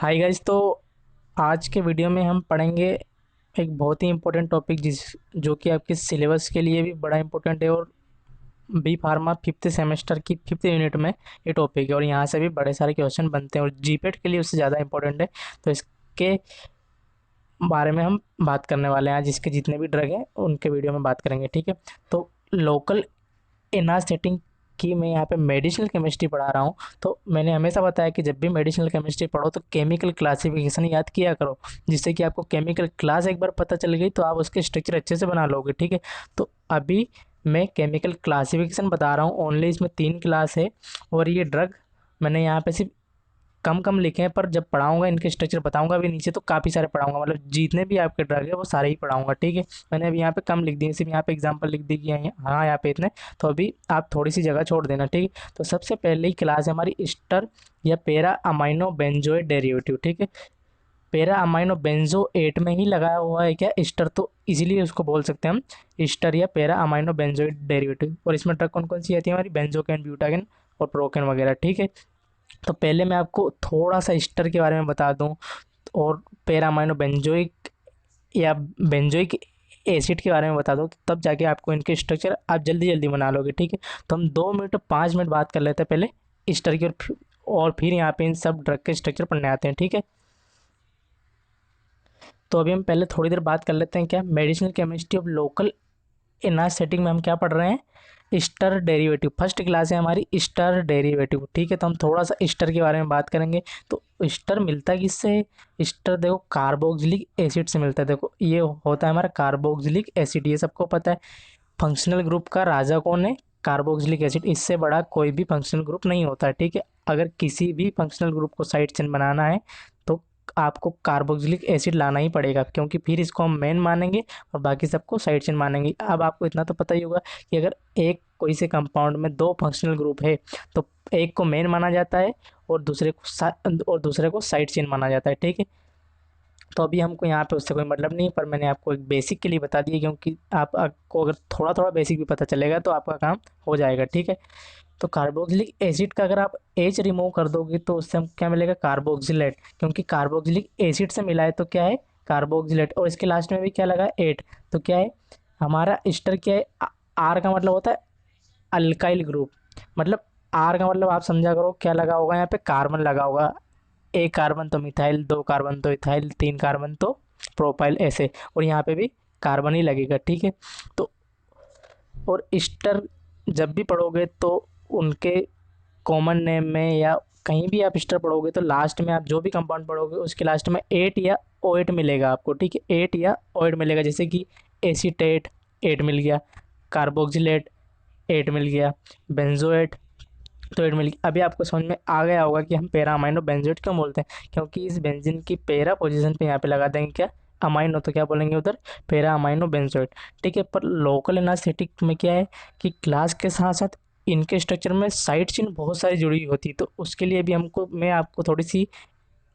Hi guys. तो आज के वीडियो में हम पढ़ेंगे एक बहुत ही इम्पोर्टेंट टॉपिक जो कि आपके सिलेबस के लिए भी बड़ा इम्पोर्टेंट है और बी फार्मा फिफ्थ सेमेस्टर की फिफ्थ यूनिट में ये टॉपिक है और यहाँ से भी बड़े सारे क्वेश्चन बनते हैं और जीपेट के लिए उससे ज़्यादा इम्पोर्टेंट है। तो इसके बारे में हम बात करने वाले हैं। आज इसके जितने भी ड्रग हैं उनके वीडियो में बात करेंगे, ठीक है। तो लोकल एनास्थेटिक की मैं यहाँ पे मेडिसिनल केमिस्ट्री पढ़ा रहा हूँ। तो मैंने हमेशा बताया कि जब भी मेडिसिनल केमिस्ट्री पढ़ो तो केमिकल क्लासिफिकेशन याद किया करो, जिससे कि आपको केमिकल क्लास एक बार पता चल गई तो आप उसके स्ट्रक्चर अच्छे से बना लोगे, ठीक है। तो अभी मैं केमिकल क्लासिफिकेशन बता रहा हूँ। ओनली इसमें 3 क्लास है और ये ड्रग मैंने यहाँ पे सिर्फ कम कम लिखे हैं, पर जब पढ़ाऊंगा इनके स्ट्रक्चर बताऊंगा भी नीचे तो काफ़ी सारे पढ़ाऊंगा, मतलब जितने भी आपके ड्रग है वो सारे ही पढ़ाऊंगा, ठीक है। मैंने अभी यहाँ पे कम लिख दिए, सिर्फ यहाँ पे एग्जांपल लिख दी कि हाँ यहाँ पे इतने। तो अभी आप थोड़ी सी जगह छोड़ देना, ठीक है। तो सबसे पहले ही क्लास है हमारी स्टर या पैरा अमाइनो बेंजोएट डेरिवेटिव, ठीक है। पैरा अमाइनो बेंजोएट में ही लगाया हुआ है क्या स्टर, तो इजीलिए उसको बोल सकते हैं हम स्टर या पैरा अमाइनो बेंजोएट डेरिवेटिव। और इसमें ड्रग कौन कौन सी आती है हमारी, बेंजोकेन, ब्यूटाकेन और प्रोकेन वगैरह, ठीक है। तो पहले मैं आपको थोड़ा सा ईस्टर के बारे में बता दूं और पैरामाइनो बेंजोइक या बेंजोइक एसिड के बारे में बता दूं, तब जाके आपको इनके स्ट्रक्चर आप जल्दी जल्दी बना लोगे, ठीक है। तो हम 2 मिनट 5 मिनट बात कर लेते हैं पहले ईस्टर की और फिर यहाँ पे इन सब ड्रग के स्ट्रक्चर पढ़ने आते हैं, ठीक है। तो अभी हम पहले थोड़ी देर बात कर लेते हैं क्या medicinal chemistry of local anaesthetic में हम क्या पढ़ रहे हैं, स्टर डेरिवेटिव। फर्स्ट क्लास है हमारी स्टर डेरिवेटिव, ठीक है। तो हम थोड़ा सा स्टर के बारे में बात करेंगे। तो स्टर मिलता है किससे, स्टर देखो कार्बोक्सिलिक एसिड से मिलता है। देखो ये होता है हमारा कार्बोक्सिलिक एसिड, ये सबको पता है। फंक्शनल ग्रुप का राजा कौन है, कार्बोक्सिलिक एसिड। इससे बड़ा कोई भी फंक्शनल ग्रुप नहीं होता है, ठीक है। अगर किसी भी फंक्शनल ग्रुप को साइड चेन बनाना है तो आपको कार्बोक्सिलिक एसिड लाना ही पड़ेगा, क्योंकि फिर इसको हम मेन मानेंगे और बाकी सबको साइड चेन मानेंगे। अब आपको इतना तो पता ही होगा कि अगर एक कोई से कंपाउंड में 2 फंक्शनल ग्रुप है तो एक को मेन माना जाता है और दूसरे को साइड चेन माना जाता है, ठीक है। तो अभी हमको यहाँ पे उससे कोई मतलब नहीं है, पर मैंने आपको एक बेसिक के लिए बता दिया, क्योंकि आपको अगर थोड़ा थोड़ा बेसिक भी पता चलेगा तो आपका काम हो जाएगा, ठीक है। तो कार्बोक्सिलिक एसिड का अगर आप एच रिमूव कर दोगे तो उससे हम क्या मिलेगा, कार्बोक्सिलेट। क्योंकि कार्बोक्सिलिक एसिड से मिला है तो क्या है, कार्बोक्सिलेट। और इसके लास्ट में भी क्या लगा है, एट। तो क्या है हमारा एस्टर, क्या है आर का मतलब होता है अल्काइल ग्रुप। मतलब आर का मतलब आप समझा करो क्या लगा होगा, यहाँ पे कार्बन लगा होगा। एक कार्बन तो मिथाइल, 2 कार्बन तो इथाइल, 3 कार्बन तो प्रोपाइल, ऐसे। और यहाँ पे भी कार्बन ही लगेगा, ठीक है। तो और ईस्टर जब भी पढ़ोगे तो उनके कॉमन नेम में या कहीं भी आप ईस्टर पढ़ोगे तो लास्ट में आप जो भी कंपाउंड पढ़ोगे उसके लास्ट में एट या ओ एट मिलेगा आपको, ठीक है। एट या ओ एट मिलेगा, जैसे कि एसीटेट 8 मिल गया, कार्बोक्सिलेट 8 मिल गया, बेंजोएट तो 8 मिल गया। अभी आपको समझ में आ गया होगा कि हम पैरा अमाइनो बेंजोएट क्यों बोलते हैं, क्योंकि इस बेंजीन की पैरा पोजीशन पे यहाँ पे लगा देंगे क्या, अमाइनो, तो क्या बोलेंगे उधर, पैरा अमाइनो बेंजोएट, ठीक है। पर लोकल एनास्थेटिक में क्या है कि क्लास के साथ साथ इनके स्ट्रक्चर में साइड चेन बहुत सारी जुड़ी हुई होती है। तो उसके लिए भी हमको मैं आपको थोड़ी सी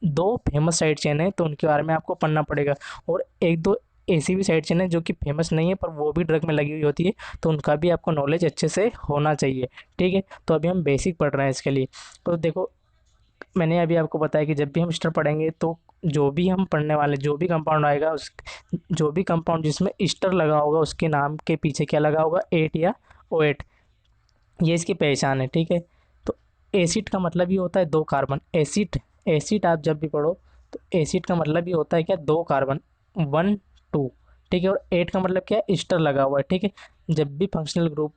2 फेमस साइड चेन है तो उनके बारे में आपको पढ़ना पड़ेगा। और एक दो ऐसी भी साइड चेन है जो कि फेमस नहीं है पर वो भी ड्रग में लगी हुई होती है, तो उनका भी आपको नॉलेज अच्छे से होना चाहिए, ठीक है। तो अभी हम बेसिक पढ़ रहे हैं इसके लिए। तो देखो मैंने अभी आपको बताया कि जब भी हम स्टर पढ़ेंगे तो जो भी हम पढ़ने वाले जो भी कंपाउंड आएगा उस जो भी कंपाउंड जिसमें स्टर लगा होगा उसके नाम के पीछे क्या लगा होगा, एट या ओ एट, ये इसकी पहचान है, ठीक है। तो एसिड का मतलब ये होता है 2 कार्बन। एसिड एसिड आप जब भी पढ़ो तो एसिड का मतलब ये होता है क्या, 2 कार्बन, 1 2, ठीक है। और 8 का मतलब क्या है, ईस्टर लगा हुआ है, ठीक है। जब भी फंक्शनल ग्रुप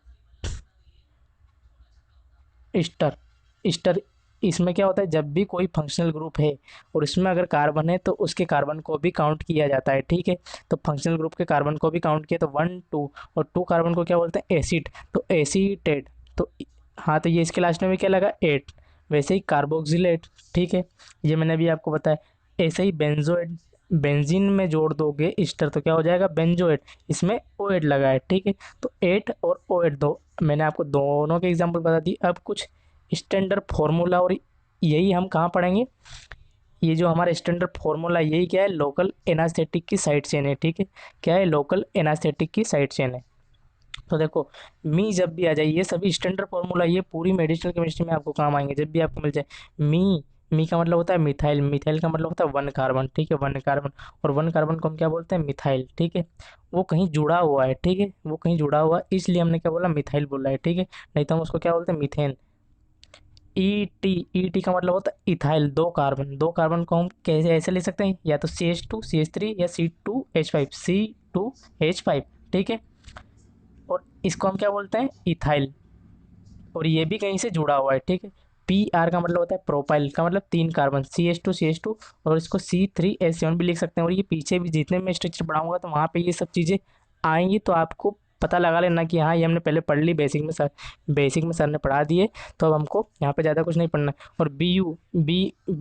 ईस्टर ईस्टर इसमें क्या होता है, जब भी कोई फंक्शनल ग्रुप है और इसमें अगर कार्बन है तो उसके कार्बन को भी काउंट किया जाता है, ठीक है। तो फंक्शनल ग्रुप के कार्बन को भी काउंट किया तो 1 2 और 2 कार्बन को क्या बोलते हैं, एसिड, तो एसीटेट। तो हाँ, तो ये इसके लास्ट में भी क्या लगा, 8। वैसे ही कार्बोक्सिलेट, ठीक है, ये मैंने भी आपको बताया। ऐसे ही बेंजोएट, बेंजीन में जोड़ दोगे ईस्टर तो क्या हो जाएगा, बेंजोएट, इसमें ओ एट लगा है, ठीक है। तो 8 और ओ एट दो, मैंने आपको दोनों के एग्जाम्पल बता दी। अब कुछ स्टैंडर्ड फार्मूला, और यही हम कहाँ पढ़ेंगे, ये जो हमारा स्टैंडर्ड फार्मूला यही क्या है, लोकल एनास्थेटिक की साइड चेन है, ठीक है। क्या है, लोकल एनास्थेटिक की साइड चेन है। तो देखो मी जब भी आ जाए, ये सभी स्टैंडर्ड फार्मूला ये पूरी मेडिसिनल केमिस्ट्री में आपको काम आएंगे, जब भी आपको मिल जाए मी मी का मतलब होता है मिथाइल, मिथाइल का मतलब होता है वन कार्बन, ठीक है, वन कार्बन। और वन कार्बन को हम क्या बोलते हैं, मिथाइल, ठीक है। वो कहीं जुड़ा हुआ है, ठीक है, वो कहीं जुड़ा हुआ है, इसलिए हमने क्या बोला, मिथाइल बोला है, ठीक है। नहीं तो हम उसको क्या बोलते हैं, methane. E T, E T का मतलब होता है इथाइल, दो कार्बन, दो कार्बन को हम कैसे ऐसे ले सकते हैं, या तो CH2CH3 या C2H5, ठीक है। और इसको हम क्या बोलते हैं, इथाइल। और ये भी कहीं से जुड़ा हुआ है, ठीक है। PR का मतलब होता है प्रोपाइल, का मतलब तीन कार्बन, CH2CH2, और इसको C3H7 भी लिख सकते हैं। और ये पीछे भी जितने मैं स्ट्रक्चर पढ़ाऊंगा तो वहाँ पे ये सब चीज़ें आएंगी, तो आपको पता लगा लेना कि हाँ ये हमने पहले पढ़ ली बेसिक में, सर बेसिक में सर ने पढ़ा दिए, तो अब हमको यहाँ पे ज़्यादा कुछ नहीं पढ़ना है। और बी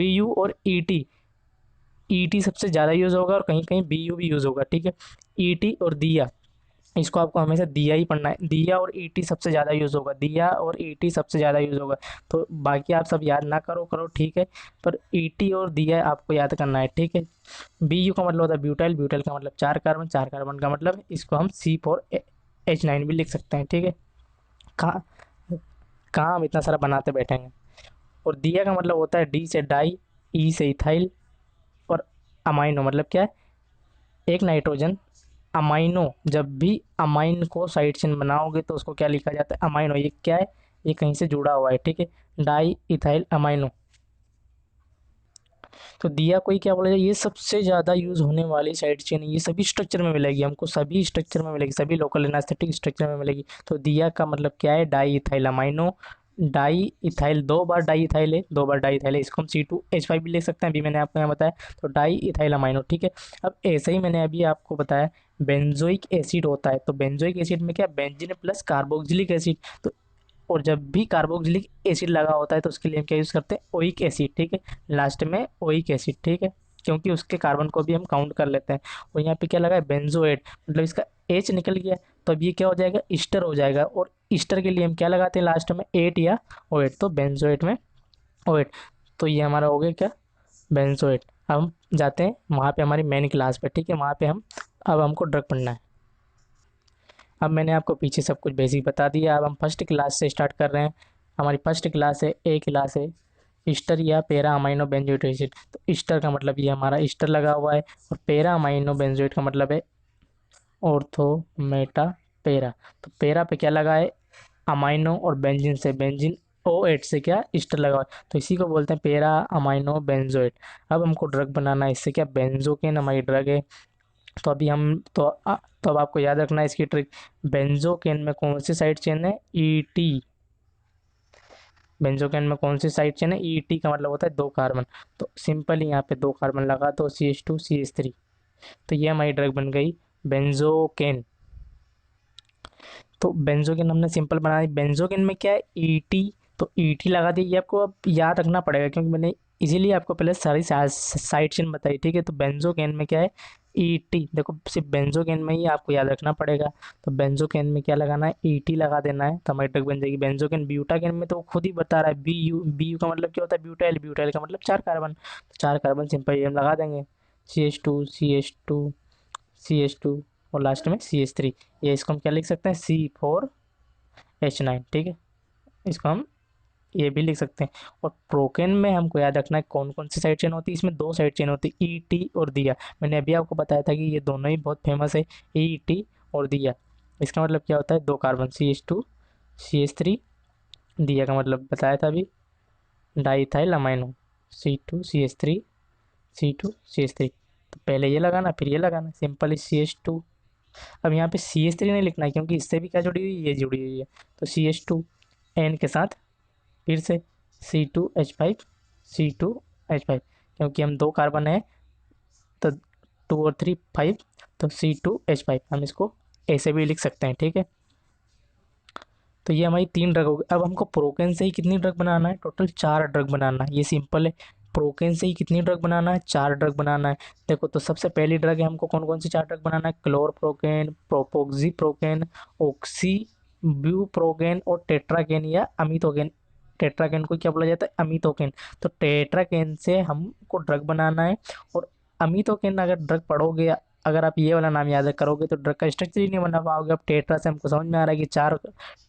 यू और ई टी सबसे ज़्यादा यूज़ होगा, और कहीं कहीं BU भी यूज़ होगा, ठीक है। ई और दिया, इसको आपको हमेशा दिया ही पढ़ना है। दिया और ईटी सबसे ज़्यादा यूज़ होगा, दिया और ईटी सबसे ज़्यादा यूज़ होगा। तो बाकी आप सब याद ना करो करो, ठीक है, पर ईटी और दिया आपको याद करना है, ठीक है। BU का मतलब होता है ब्यूटाइल, ब्यूटाइल का मतलब चार कार्बन, चार कार्बन का मतलब इसको हम C4H9 भी लिख सकते हैं, ठीक है। कहाँ कहाँ हम इतना सारा बनाते बैठेंगे। और दिया का मतलब होता है D से डाई, E से इथाइल, और अमाइनो मतलब क्या है, एक नाइट्रोजन। अमाइनो, जब भी अमाइन को साइड चेन बनाओगे तो उसको क्या लिखा जाता है, अमाइनो। ये क्या है, ये कहीं से जुड़ा हुआ है, ठीक है, डाई इथाइल अमाइनो। तो दिया कोई क्या बोला जाए, ये सबसे ज़्यादा यूज़ होने वाली साइड चेन है, ये सभी स्ट्रक्चर में मिलेगी हमको, सभी स्ट्रक्चर में मिलेगी, सभी लोकल एनास्थेटिक स्ट्रक्चर में मिलेगी। तो दिया का मतलब क्या है, di ethyl amino. Di ethyl, दो बार डाई इथाइल है, दो बार डाई इथाइल है, इसको हम C2H5 भी लिख सकते हैं, अभी मैंने आपको यहाँ बताया। तो डाई इथाइल अमाइनो, ठीक है। अब ऐसे ही मैंने अभी आपको बताया बेंजोइक एसिड होता है, तो बेंजोइक एसिड में क्या, बेंजीन प्लस कार्बोक्सिलिक एसिड। तो और जब भी कार्बोक्सिलिक एसिड लगा होता है तो उसके लिए हम क्या यूज़ करते हैं, ओइक एसिड, ठीक है, लास्ट में ओइक एसिड, ठीक है, क्योंकि उसके कार्बन को भी हम काउंट कर लेते हैं। और यहाँ पे क्या लगा है, बेंजोएट, मतलब इसका H निकल गया, तो अब ये क्या हो जाएगा, ईस्टर हो जाएगा। और ईस्टर के लिए हम क्या लगाते हैं लास्ट में, एट या ओएट, तो बेंजोएट में ओएट। तो ये हमारा हो गया क्या, बेंजोएट। अब हम जाते हैं वहाँ पे हमारी मेन क्लास पे, ठीक है, वहाँ पे हम अब हमको ड्रग पढ़ना है। अब मैंने आपको पीछे सब कुछ बेसिक बता दिया, अब हम फर्स्ट क्लास से स्टार्ट कर रहे हैं। हमारी फर्स्ट क्लास है, ए क्लास है, ईस्टर या पैरा अमाइनो बेंजोइट एसिड। तो ईस्टर का मतलब ये हमारा ईस्टर लगा हुआ है, और पैरा अमाइनो बेंजोइट का मतलब है ऑर्थो मेटा पैरा। तो पैरा पे क्या लगा है, अमाइनो, और बेंजीन से बेंजीन O8 से क्या ईस्टर लगा हुआ है, तो इसी को बोलते हैं पैरा अमाइनो बेंजोइट। अब हमको ड्रग बनाना है, इससे क्या, बेंजोकेन हमारी ड्रग है। तो अभी हम तो अब आपको याद रखना है इसकी ट्रिक। बेंजोकेन में कौन सी साइड चेन है, ईटी। बेंजोकेन में कौन सी साइड चेन है, ईटी का मतलब होता है दो कार्बन। तो सिंपल ही यहाँ पे दो कार्बन लगा दो, CH2CH3। तो ये हमारी ड्रग बन गई बेंजोकेन। तो बेंजोकेन हमने सिंपल बना दी। बेंजोकेन में क्या है, ईटी, तो ईटी लगा दी। ये आपको अब याद रखना पड़ेगा, क्योंकि मैंने इजीली आपको पहले सारी साइड चेन बताई, ठीक है। तो बेंजोकेन में क्या है, ईटी, देखो सिर्फ बेंजोकेन में ही आपको याद रखना पड़ेगा। तो बेंजोकेन में क्या लगाना है, ईटी लगा देना है, तो हमारी ड्रग बन जाएगी बेंजोकेन। ब्यूटाकेन में तो वो खुद ही बता रहा है, BU का मतलब क्या होता है, ब्यूटाइल, ब्यूटाइल का मतलब चार कार्बन। तो चार कार्बन सिंपल हम लगा देंगे, CH2 और लास्ट में CH3। ये इसको हम क्या लिख सकते हैं, C4H9, ठीक है, इसको हम ये भी लिख सकते हैं। और प्रोकेन में हमको याद रखना है कौन कौन सी साइड चेन होती है, इसमें दो साइड चेन होती है, ET और दिया। मैंने अभी आपको बताया था कि ये दोनों ही बहुत फेमस है, ET और दिया। इसका मतलब क्या होता है, दो कार्बन, CH2CH3, दिया का मतलब बताया था अभी, डाइथाइल अमाइनो, C2CH3 तो पहले ये लगाना फिर ये लगाना, सिंपल CH2। अब यहाँ पे CH3 नहीं लिखना है, क्योंकि इससे भी क्या जुड़ी हुई है, ये जुड़ी हुई है। तो CH2 N के साथ फिर से C2H5, क्योंकि हम दो कार्बन है, तो 2 और 3 5, तो C2H5 हम इसको ऐसे भी लिख सकते हैं, ठीक है। तो ये हमारी तीन ड्रग हो गई। अब हमको प्रोकेन से ही कितनी ड्रग बनाना है, टोटल चार ड्रग बनाना है, ये सिंपल है। प्रोकेन से ही कितनी ड्रग बनाना है, चार ड्रग बनाना है। देखो, तो सबसे पहली ड्रग है, हमको कौन कौन सी चार ड्रग बनाना है, क्लोरप्रोकेन, प्रोपोक्सीप्रोकेन, ऑक्सी ब्यूप्रोकेन और टेट्राकेन या अमिथोकेन। टेट्राकेन को क्या बोला जाता है, अमिथोकेन। तो टेट्राकेन से हमको ड्रग बनाना है। और अमिथोकेन अगर ड्रग पढ़ोगे अगर आप ये वाला नाम याद करोगे तो ड्रग का स्ट्रक्चर ही नहीं बना पाओगे। अब टेट्रा से हमको समझ में आ रहा है कि चार,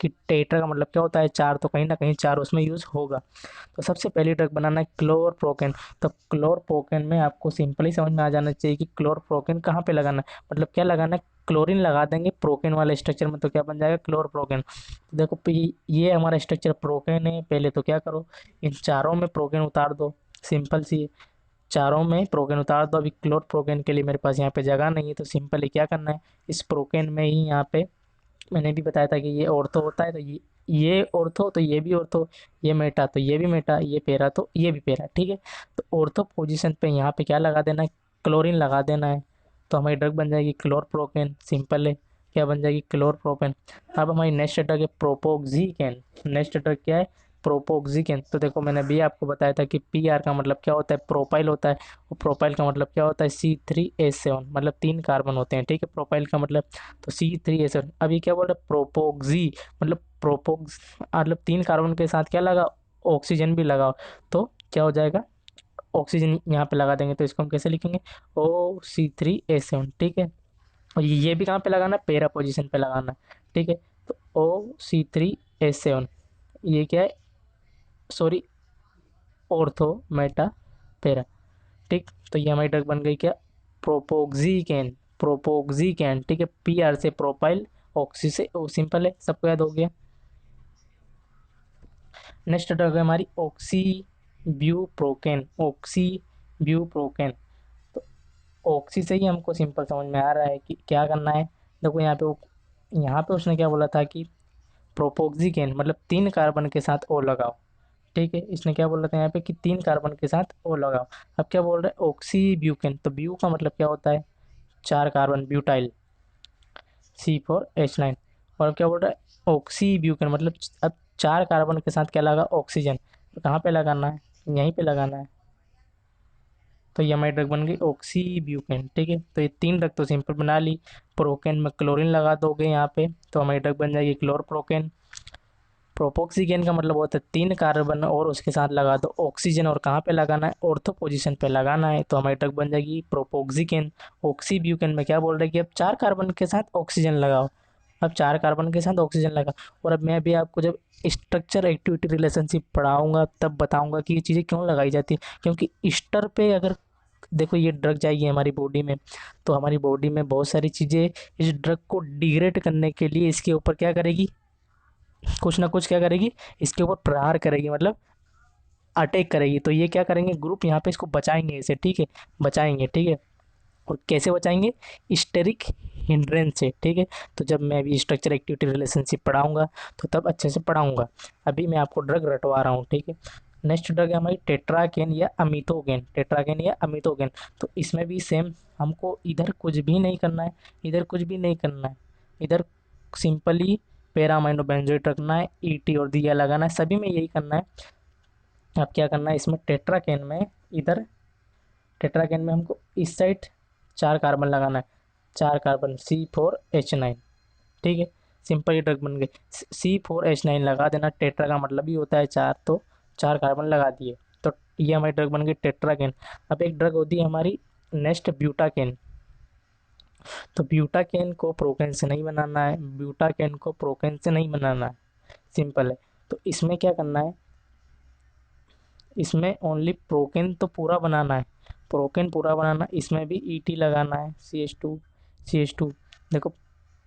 कि टेट्रा का मतलब क्या होता है, चार, तो कहीं ना कहीं चार उसमें यूज़ होगा। तो सबसे पहली ड्रग बनाना है क्लोरप्रोकेन। तो क्लोरप्रोकेन में आपको सिंपली समझ में आ जाना चाहिए कि क्लोरप्रोकेन कहाँ पे लगाना है, मतलब क्या लगाना है। क्लोरीन लगा देंगे प्रोकेन वाले स्ट्रक्चर में तो क्या बन जाएगा, क्लोरप्रोकेन। तो देखो ये हमारा स्ट्रक्चर प्रोकेन है, पहले तो क्या करो, इन चारों में प्रोकेन उतार दो, सिंपल सी है। चारों में प्रोकेन उतार दो। अभी क्लोर प्रोकेन के लिए मेरे पास यहाँ पे जगह नहीं है, तो सिंपली क्या करना है, इस प्रोकेन में ही यहाँ पे मैंने भी बताया था कि ये ऑर्थो होता है, तो ये ऑर्थो तो ये भी ऑर्थो, ये मेटा तो ये भी मेटा, ये पेरा तो ये भी पेरा, ठीक है। तो ऑर्थो पोजीशन पे यहाँ पे क्या लगा देना है, क्लोरीन लगा देना है। तो हमारी ड्रग बन जाएगी क्लोरप्रोकेन, सिंपल है। क्या बन जाएगी, क्लोरप्रोपेन। अब हमारी नेक्स्ट ड्रग है प्रोपोक्सिकेन। नेक्स्ट ड्रग क्या है, प्रोपोक्सिकेन। तो देखो मैंने भी आपको बताया था कि पी आर का मतलब क्या होता है, प्रोपाइल होता है। और प्रोपाइल का मतलब क्या होता है, C3H7, मतलब 3 कार्बन होते हैं, ठीक है, प्रोपाइल का मतलब। तो C3H7। अभी क्या बोल रहे हैं, प्रोपोक्सी, मतलब प्रोपोक्स मतलब 3 कार्बन के साथ क्या लगा, ऑक्सीजन भी लगाओ, तो क्या हो जाएगा, ऑक्सीजन यहाँ पे लगा देंगे। तो इसको हम कैसे लिखेंगे, O C3H7, ठीक है। और ये भी कहाँ पे लगाना है, पैरा पोजीशन पे लगाना है, ठीक है। तो O C3H7, ये क्या है, सॉरी, ऑर्थो मेटा पैरा, ठीक। तो ये हमारी ड्रग बन गई क्या, प्रोपोक्सिकेन। प्रोपोक्सिकेन, ठीक है। पी आर से प्रोपाइल, ऑक्सी से ओ, सिंपल है, सबको याद हो गया। नेक्स्ट ड्रग है हमारी ऑक्सी ब्यूप्रोकेन। ऑक्सी ब्यूप्रोकेन। तो ऑक्सी से ही हमको सिंपल समझ में आ रहा है कि क्या करना है। देखो यहाँ पे यहाँ पे उसने क्या बोला था कि प्रोपोक्सिकेन मतलब 3 कार्बन के साथ ओ लगाओ, ठीक है। इसने क्या बोला था यहाँ पे कि 3 कार्बन के साथ ओ लगाओ। अब क्या बोल रहे हैं, ऑक्सी ब्यूकेन। तो ब्यू का मतलब क्या होता है, 4 कार्बन, ब्यूटाइल, C4H9। और अब क्या बोल रहा है, ऑक्सी ब्यूकेन मतलब अब 4 कार्बन के साथ क्या लगा, ऑक्सीजन। तो कहाँ पे लगाना है, यहीं पे लगाना है। तो ये हमारी ड्रग बन गई ऑक्सी ब्यूकेन, ठीक है। तो ये 3 ड्रग तो सिंपल बना ली। प्रोकेन में क्लोरीन लगा दोगे यहाँ पे, तो हमारी ड्रग बन जाएगी क्लोरप्रोकेन। प्रोपोक्सिकेन का मतलब होता है 3 कार्बन और उसके साथ लगा दो ऑक्सीजन, और कहाँ पे लगाना है, ऑर्थो पोजीशन पे लगाना है। तो हमारी ड्रग बन जाएगी प्रोपोक्सिकेन। ऑक्सीब्यूकेन में क्या बोल रहे हैं कि अब 4 कार्बन के साथ ऑक्सीजन लगाओ। अब 4 कार्बन के साथ ऑक्सीजन लगा। और अब मैं भी आपको जब स्ट्रक्चर एक्टिविटी रिलेशनशिप पढ़ाऊंगा तब बताऊंगा कि ये चीज़ें क्यों लगाई जाती है। क्योंकि ईस्टर पे अगर देखो ये ड्रग जाएगी हमारी बॉडी में, तो हमारी बॉडी में बहुत सारी चीज़ें इस ड्रग को डिग्रेड करने के लिए इसके ऊपर क्या करेगी, कुछ ना कुछ क्या करेगी, इसके ऊपर प्रहार करेगी, मतलब अटैक करेगी। तो ये क्या करेंगे, ग्रुप यहाँ पे इसको बचाएंगे इसे, ठीक है, बचाएंगे, ठीक है। और कैसे बचाएंगे, स्टेरिक हिंड्रेंस से, ठीक है। तो जब मैं अभी स्ट्रक्चर एक्टिविटी रिलेशनशिप पढ़ाऊंगा तो तब अच्छे से पढ़ाऊंगा। अभी मैं आपको ड्रग रटवा रहा हूँ, ठीक है। नेक्स्ट ड्रग है हमारी टेट्राकेन या अमितोकेन। टेट्राकेन या अमितोकेन। तो इसमें भी सेम, हमको इधर कुछ भी नहीं करना है, इधर कुछ भी नहीं करना है। इधर सिंपली पैरामाइनो बेंजोएट रखना है, ईटी और दिया लगाना है, सभी में यही करना है। अब क्या करना है, इसमें टेट्राकेन में, इधर टेट्राकेन में हमको इस साइड 4 कार्बन लगाना है, 4 कार्बन, C4H9, ठीक है। सिंपल ही ड्रग बन गई। C4H9 लगा देना, टेट्रा का मतलब ही होता है 4, तो 4 कार्बन लगा दिए। तो ये हमारी ड्रग बन गई टेट्राकेन। अब एक ड्रग होती है हमारी नेक्स्ट, ब्यूटाकेन। तो ब्यूटाकेन को प्रोकेन से नहीं बनाना है, ब्यूटाकेन को प्रोकेन से नहीं बनाना है, सिंपल है। तो इसमें क्या करना है, इसमें ओनली प्रोकेन तो पूरा बनाना है, प्रोकेन पूरा बनाना, इसमें भी ईटी लगाना है, CH2। देखो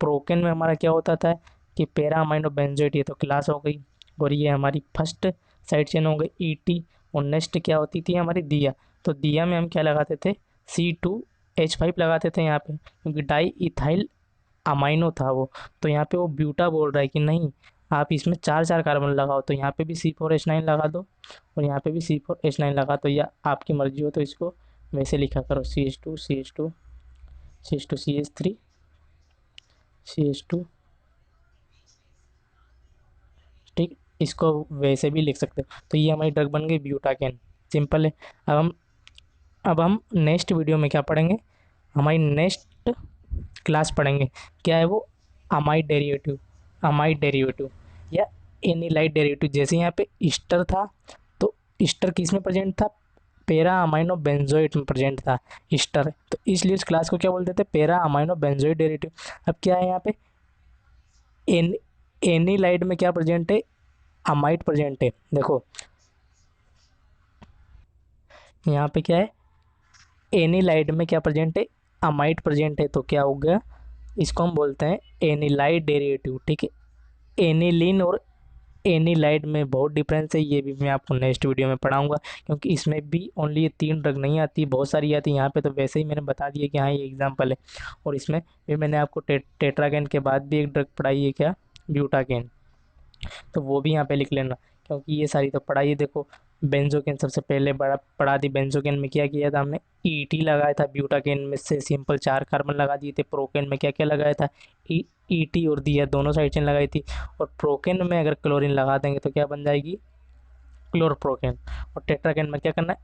प्रोकेन में हमारा क्या होता था कि पैरा अमाइनो बेंजोएट, ये तो क्लास हो गई, और ये हमारी फर्स्ट साइड चेन हो गई ईटी। और नेक्स्ट क्या होती थी हमारी दिया। तो दिया में हम क्या लगाते थे, C2H5 लगाते थे यहाँ पे, क्योंकि डाई इथाइल अमाइनो था वो। तो यहाँ पे वो ब्यूटा बोल रहा है कि नहीं, आप इसमें 4 कार्बन लगाओ, तो यहाँ पे भी C4H9 लगा दो, और यहाँ पे भी C4H9 लगा दो, या आपकी मर्जी हो तो इसको वैसे लिखा करो, CH2 CH2, ठीक, इसको वैसे भी लिख सकते हो। तो ये हमारी ड्रग बन गई ब्यूटाकेन, सिंपल है। अब हम नेक्स्ट वीडियो में क्या पढ़ेंगे, हमारी नेक्स्ट क्लास पढ़ेंगे क्या है वो, अमाइड डेरिवेटिव या एनिलाइट डेरिवेटिव। जैसे यहाँ पे ईस्टर था, तो ईस्टर किस में प्रेजेंट था, पैरा अमाइनो बेंजोइट में प्रेजेंट था ईस्टर, तो इसलिए उस क्लास को क्या बोलते थे, पैरा अमाइनो बेंजोइट डेरिवेटिव। अब क्या है यहाँ पे, एन एनिलाइड में क्या प्रेजेंट है, अमाइड प्रेजेंट है। देखो यहाँ पे क्या है, एनिलाइड में क्या प्रेजेंट है, अमाइड प्रेजेंट है, तो क्या हो गया, इसको हम बोलते हैं एनिलाइड डेरिवेटिव। ठीक है, एनिलीन और एनिलाइड में बहुत डिफरेंस है, ये भी मैं आपको नेक्स्ट वीडियो में पढ़ाऊंगा, क्योंकि इसमें भी ओनली ये 3 ड्रग नहीं आती, बहुत सारी आती है। यहाँ पे तो वैसे ही मैंने बता दिया कि हाँ ये एग्जांपल है, और इसमें भी मैंने आपको टेट्राकेन के बाद भी एक ड्रग पढ़ाई है, क्या, ब्यूटाकेन, तो वो भी यहाँ पे लिख लेना, क्योंकि ये सारी तो पढ़ाई है। देखो बेंजोकेन सबसे पहले पढ़ा दी, बेंजोकेन में क्या किया था हमने, ईटी लगाया था, ब्यूटाकेन में से सिंपल 4 कार्बन लगा दिए थे, प्रोकेन में क्या क्या लगाया था, ईटी और दिया, दोनों साइड चेन लगाई थी, और प्रोकेन में अगर क्लोरीन लगा देंगे तो क्या बन जाएगी, क्लोरोप्रोकेन। और टेट्राकेन में क्या करना है,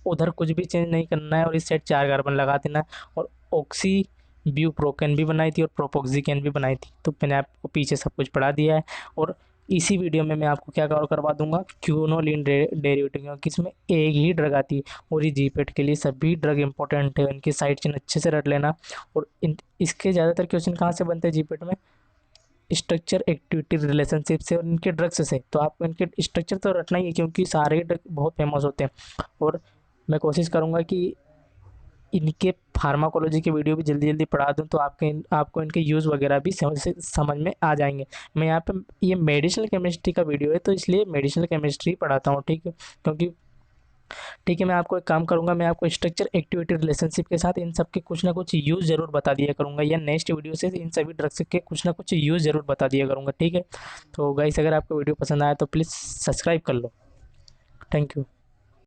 उधर कुछ भी चेंज नहीं करना है, और इस साइड 4 कार्बन लगा देना है, और ऑक्सी ब्यूप्रोकेन भी बनाई थी और प्रोपोक्सिकेन भी बनाई थी, तो मैंने आपको पीछे सब कुछ पढ़ा दिया है। और इसी वीडियो में मैं आपको क्या कवर करवा दूंगा, क्यूनोलिन डेरिवेटिव, क्योंकि इसमें एक ही ड्रग आती है, और ये जीपेट के लिए सभी ड्रग इंपॉर्टेंट है, इनकी साइड चेन अच्छे से रट लेना। और इसके ज़्यादातर क्वेश्चन कहाँ से बनते हैं जीपेट में, स्ट्रक्चर एक्टिविटी रिलेशनशिप से और इनके ड्रग्स से, तो आपको इनके स्ट्रक्चर तो रटना ही है, क्योंकि सारे ड्रग बहुत फेमस होते हैं। और मैं कोशिश करूँगा कि इनके फार्माकोलॉजी के वीडियो भी जल्दी जल्दी पढ़ा दूँ, तो आपको इनके यूज़ वगैरह भी समझ में आ जाएंगे। मैं यहाँ पे ये मेडिसिनल केमिस्ट्री का वीडियो है, तो इसलिए मेडिसिनल केमिस्ट्री पढ़ाता हूँ, ठीक है, क्योंकि ठीक है, मैं आपको एक काम करूँगा, मैं आपको स्ट्रक्चर एक्टिविटी रिलेशनशिप के साथ इन सब के कुछ ना कुछ यूज़ ज़रूर बता दिया करूँगा, या नेक्स्ट वीडियो से इन सभी ड्रग्स के कुछ ना कुछ यूज़ ज़रूर बता दिया करूँगा। ठीक है, तो गाइस अगर आपको वीडियो पसंद आया तो प्लीज़ सब्सक्राइब कर लो। Thank you.